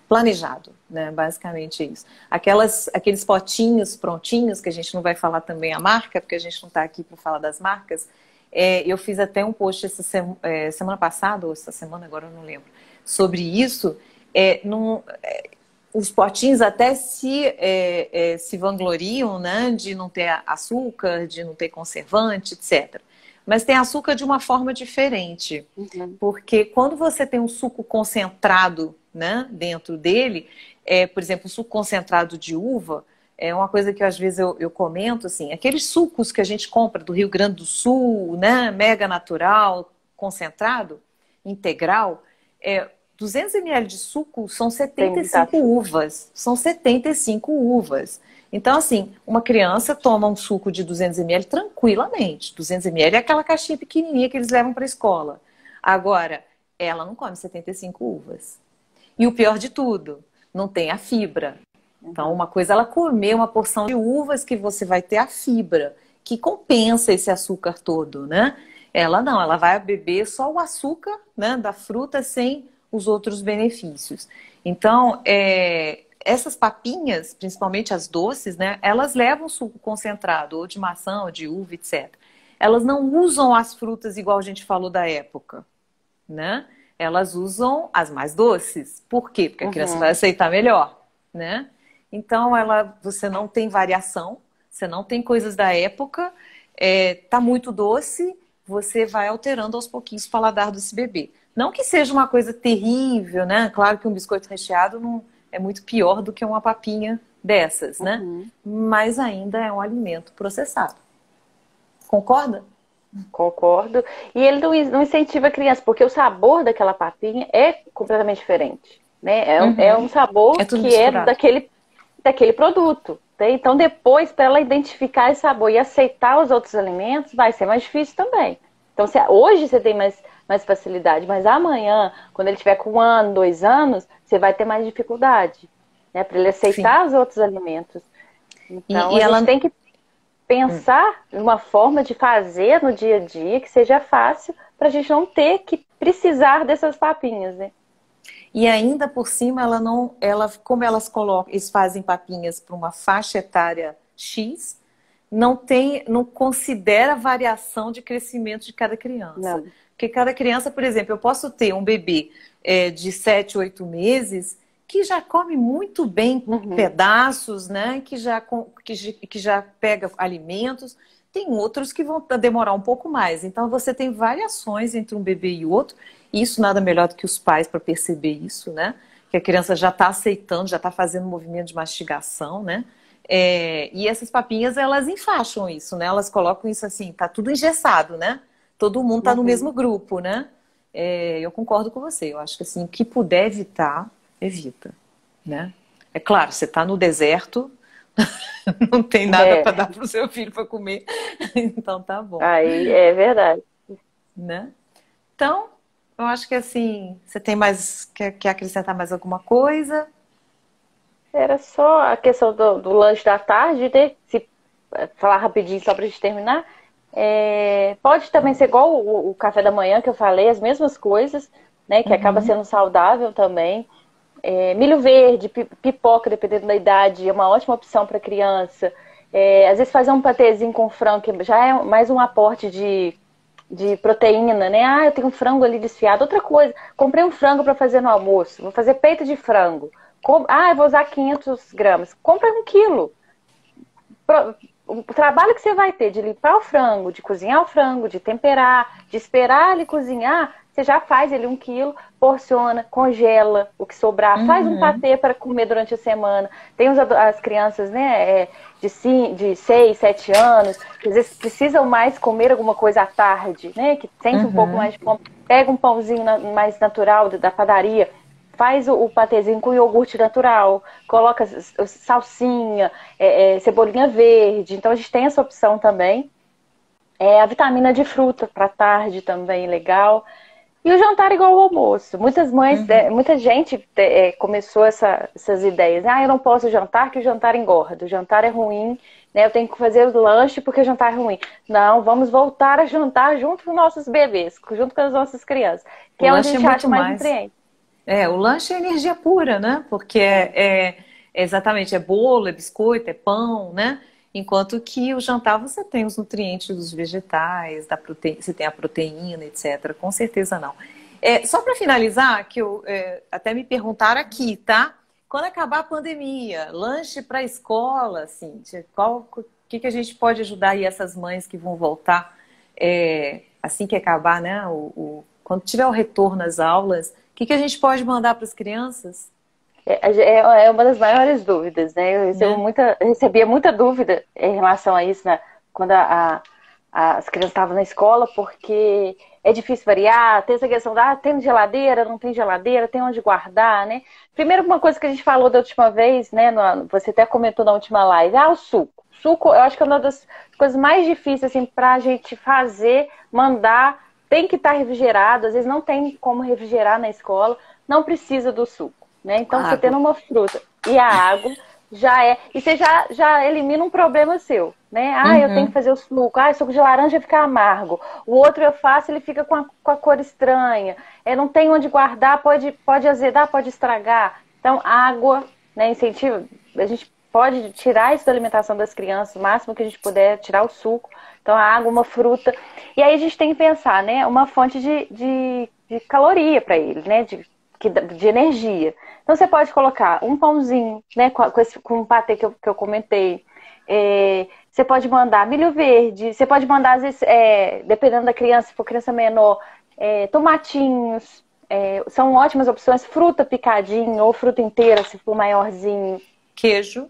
planejado, né? Basicamente isso. Aqueles potinhos prontinhos, que a gente não vai falar também a marca, porque a gente não está aqui para falar das marcas. Eu fiz até um post semana passada, ou essa semana, agora eu não lembro, sobre isso. Os potinhos até se vangloriam, né, de não ter açúcar, de não ter conservante, etc. Mas tem açúcar de uma forma diferente. Uhum. Porque quando você tem um suco concentrado, né, dentro dele, por exemplo, o suco concentrado de uva, é uma coisa que às vezes eu comento, assim, aqueles sucos que a gente compra do Rio Grande do Sul, né, mega natural, concentrado, integral, 200 ml de suco são Tem setenta e muita cinco açúcar. uvas. São 75 uvas. Então, assim, uma criança toma um suco de 200 ml tranquilamente. 200 ml é aquela caixinha pequenininha que eles levam para a escola. Agora, ela não come 75 uvas. E o pior de tudo, não tem a fibra. Então, Uhum. uma coisa é ela comer uma porção de uvas que você vai ter a fibra, que compensa esse açúcar todo, né? Ela não, ela vai beber só o açúcar, né, da fruta sem os outros benefícios. Então, essas papinhas, principalmente as doces, né, elas levam suco concentrado, ou de maçã, ou de uva, etc. Elas não usam as frutas igual a gente falou da época, né? Elas usam as mais doces. Por quê? Porque a criança vai aceitar melhor, né? Então, você não tem variação, você não tem coisas da época, tá muito doce, você vai alterando aos pouquinhos o paladar desse bebê. Não que seja uma coisa terrível, né? Claro que um biscoito recheado não é muito pior do que uma papinha dessas, né? Mas ainda é um alimento processado. Concorda? Concordo. E ele não incentiva a criança, porque o sabor daquela papinha é completamente diferente, né? É um sabor É tudo que é misturado. daquele produto. Né? Então, depois, para ela identificar esse sabor e aceitar os outros alimentos, vai ser mais difícil também. Então, hoje você tem mais facilidade, mas amanhã, quando ele tiver com 1 ano, 2 anos, você vai ter mais dificuldade, né? Para ele Sim. aceitar os outros alimentos. Então, E a gente ela... tem que pensar em uma forma de fazer no dia a dia que seja fácil para a gente não ter que precisar dessas papinhas, né? E ainda por cima, como eles fazem papinhas para uma faixa etária X, não considera a variação de crescimento de cada criança. Não. Porque cada criança, por exemplo, eu posso ter um bebê de 7, 8 meses que já come muito bem pedaços, né? Que já pega alimentos. Tem outros que vão demorar um pouco mais. Então, você tem variações entre um bebê e outro. E isso nada melhor do que os pais para perceber isso, né? Que a criança já está aceitando, já está fazendo movimento de mastigação, né? E essas papinhas, elas enfaixam isso, né? Elas colocam isso assim, tá tudo engessado, né? Todo mundo tá no mesmo grupo, né? Eu concordo com você. Eu acho que assim, o que puder evitar, evita, né? É claro, você tá no deserto, não tem nada para dar pro seu filho para comer, então tá bom, Aí é verdade. né? Então, eu acho que assim, você tem mais, quer acrescentar mais alguma coisa? Era só a questão do lanche da tarde, né? Se falar rapidinho só pra gente terminar. Pode também ser igual o café da manhã que eu falei, as mesmas coisas, né? Que acaba sendo saudável também. Milho verde, pipoca, dependendo da idade, é uma ótima opção para criança. Às vezes fazer um patezinho com frango, que já é mais um aporte de proteína, né? Ah, eu tenho um frango ali desfiado. Outra coisa, comprei um frango para fazer no almoço, vou fazer peito de frango. Eu vou usar 500 gramas. Compra 1 quilo. O trabalho que você vai ter de limpar o frango, de cozinhar o frango, de temperar, de esperar ele cozinhar, você já faz ele 1 quilo, porciona, congela o que sobrar, faz um patê para comer durante a semana. Tem as crianças, né, de 6, 7 anos, que às vezes precisam mais comer alguma coisa à tarde, né, que sente um pouco mais de fome. Pega um pãozinho mais natural da padaria, faz o patezinho com iogurte natural, coloca salsinha, cebolinha verde. Então a gente tem essa opção também. A vitamina de fruta para tarde também, legal. E o jantar igual ao almoço. Muitas mães, muita gente começou essas ideias. Eu não posso jantar, que o jantar engorda. O jantar é ruim, né? Eu tenho que fazer o lanche porque o jantar é ruim. Não, vamos voltar a jantar junto com os nossos bebês, junto com as nossas crianças. Que é onde a gente acha mais nutrientes. O lanche é energia pura, né? Porque exatamente, é bolo, é biscoito, é pão, né? Enquanto que o jantar você tem os nutrientes dos vegetais, você tem a proteína, etc. Com certeza não. Só para finalizar, que até me perguntaram aqui, tá? Quando acabar a pandemia, lanche para a escola, assim, o que a gente pode ajudar aí essas mães que vão voltar assim que acabar, né? Quando tiver o retorno às aulas, o que a gente pode mandar para as crianças? É uma das maiores dúvidas, né? Eu recebia muita dúvida em relação a isso, né? Quando as crianças estavam na escola, porque é difícil variar, tem essa questão tem geladeira, não tem geladeira, tem onde guardar, né? Primeiro, uma coisa que a gente falou da última vez, né? Você até comentou na última live, o suco. Suco, eu acho que é uma das coisas mais difíceis, assim, pra gente fazer, mandar, tem que estar refrigerado, às vezes não tem como refrigerar na escola, não precisa do suco. Né? Então, você tendo uma fruta e a água, já é. E você já elimina um problema seu. né? Ah, eu tenho que fazer o suco. Ah, o suco de laranja fica amargo. O outro eu faço, ele fica com a cor estranha. Não tem onde guardar, pode azedar, pode estragar. Então, água, né? Incentiva. A gente pode tirar isso da alimentação das crianças, o máximo que a gente puder, tirar o suco. Então, a água, uma fruta. E aí a gente tem que pensar, né? Uma fonte de caloria para ele, né? De energia. Então, você pode colocar um pãozinho, né? Com o patê que eu comentei. Você pode mandar milho verde, você pode mandar, às vezes, dependendo da criança, se for criança menor, tomatinhos, são ótimas opções, fruta picadinho ou fruta inteira, se for maiorzinho. Queijo.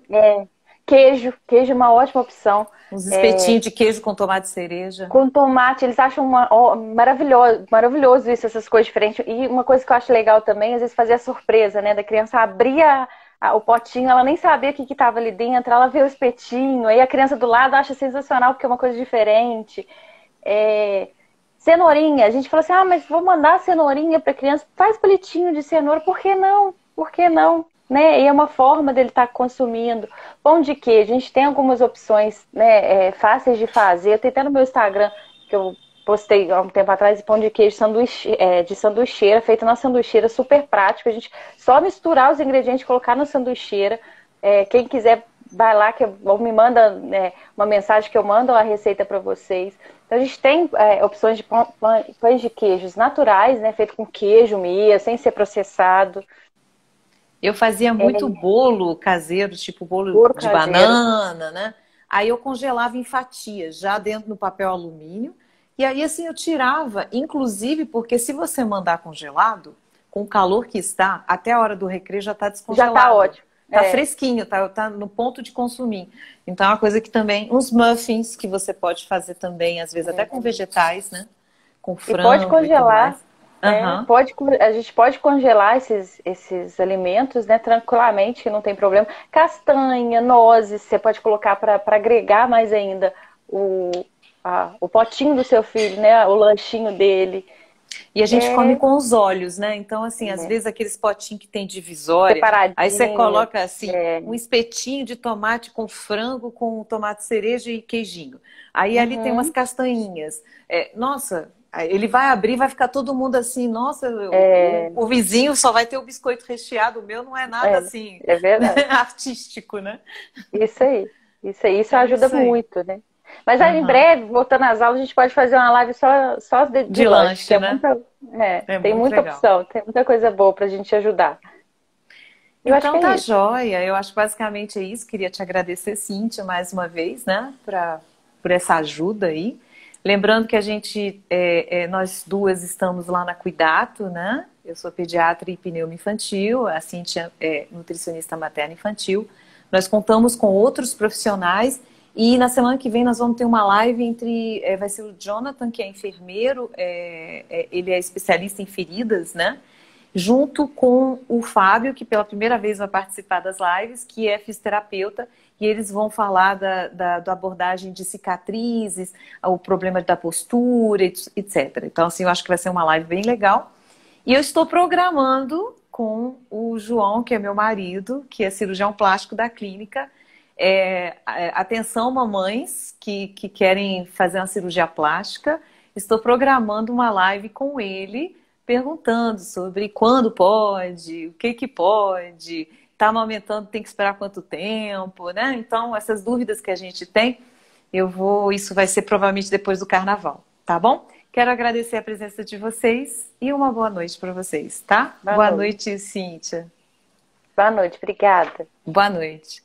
Queijo é uma ótima opção. Uns espetinhos de queijo com tomate cereja. Com tomate, eles acham maravilhoso isso, essas coisas diferentes. E uma coisa que eu acho legal também, às vezes fazer a surpresa, né? Da criança abrir o potinho, ela nem sabia o que estava ali dentro, ela vê o espetinho, aí a criança do lado acha sensacional porque é uma coisa diferente. Cenourinha, a gente falou assim, mas vou mandar cenourinha para criança, faz palitinho de cenoura, por que não? Por que não? Né? E é uma forma dele estar consumindo. Pão de queijo, a gente tem algumas opções, né, fáceis de fazer. Tem até no meu Instagram, que eu postei há um tempo atrás, pão de queijo de sanduicheira, feito na sanduicheira, super prático. A gente só misturar os ingredientes e colocar na sanduicheira. Quem quiser, vai lá, ou me manda uma mensagem que eu mando a receita para vocês. Então a gente tem opções de pães de queijos naturais, né, feito com queijo mesmo, sem ser processado. Eu fazia muito bolo caseiro, tipo bolo de caseiro. Banana, né? Aí eu congelava em fatias, já dentro do papel alumínio. E aí, assim, eu tirava, inclusive, porque se você mandar congelado, com o calor que está, até a hora do recreio já está descongelado. Já está ótimo. Tá fresquinho, tá no ponto de consumir. Então é uma coisa que também... Uns muffins que você pode fazer também, às vezes até com vegetais, né? Com frango e pode congelar. A gente pode congelar esses alimentos, né, tranquilamente, que não tem problema. Castanha, nozes, você pode colocar para agregar mais ainda o potinho do seu filho, né, o lanchinho dele. E a gente come com os olhos, né? Então, assim, às vezes aqueles potinhos que tem divisória, aí você coloca, assim, um espetinho de tomate com frango, com tomate cereja e queijinho. Aí ali tem umas castanhinhas. Nossa... Ele vai abrir, vai ficar todo mundo assim, nossa, o vizinho só vai ter o biscoito recheado, o meu não é nada assim, verdade. artístico, né? Isso ajuda muito, né? Mas aí, em breve, voltando às aulas, a gente pode fazer uma live só de lanche, né? Tem muita opção, tem muita coisa boa pra gente ajudar. Então tá joia, eu acho que basicamente é isso, queria te agradecer, Cíntia, mais uma vez, né, por essa ajuda aí. Lembrando que nós duas estamos lá na Cuidato, né? Eu sou pediatra e pneuma infantil, a Cíntia é nutricionista materna infantil. Nós contamos com outros profissionais e na semana que vem nós vamos ter uma live vai ser o Jonathan, que é enfermeiro, ele é especialista em feridas, né? Junto com o Fábio, que pela primeira vez vai participar das lives, que é fisioterapeuta, e eles vão falar da abordagem de cicatrizes, o problema da postura, etc. Então, assim, eu acho que vai ser uma live bem legal. E eu estou programando com o João, que é meu marido, que é cirurgião plástico da clínica. Atenção, mamães que querem fazer uma cirurgia plástica. Estou programando uma live com ele, perguntando sobre quando pode, o que pode... Está amamentando, tem que esperar quanto tempo, né? Então, essas dúvidas que a gente tem, isso vai ser provavelmente depois do carnaval, tá bom? Quero agradecer a presença de vocês e uma boa noite para vocês, tá? Boa noite, Cíntia. Boa noite, obrigada. Boa noite.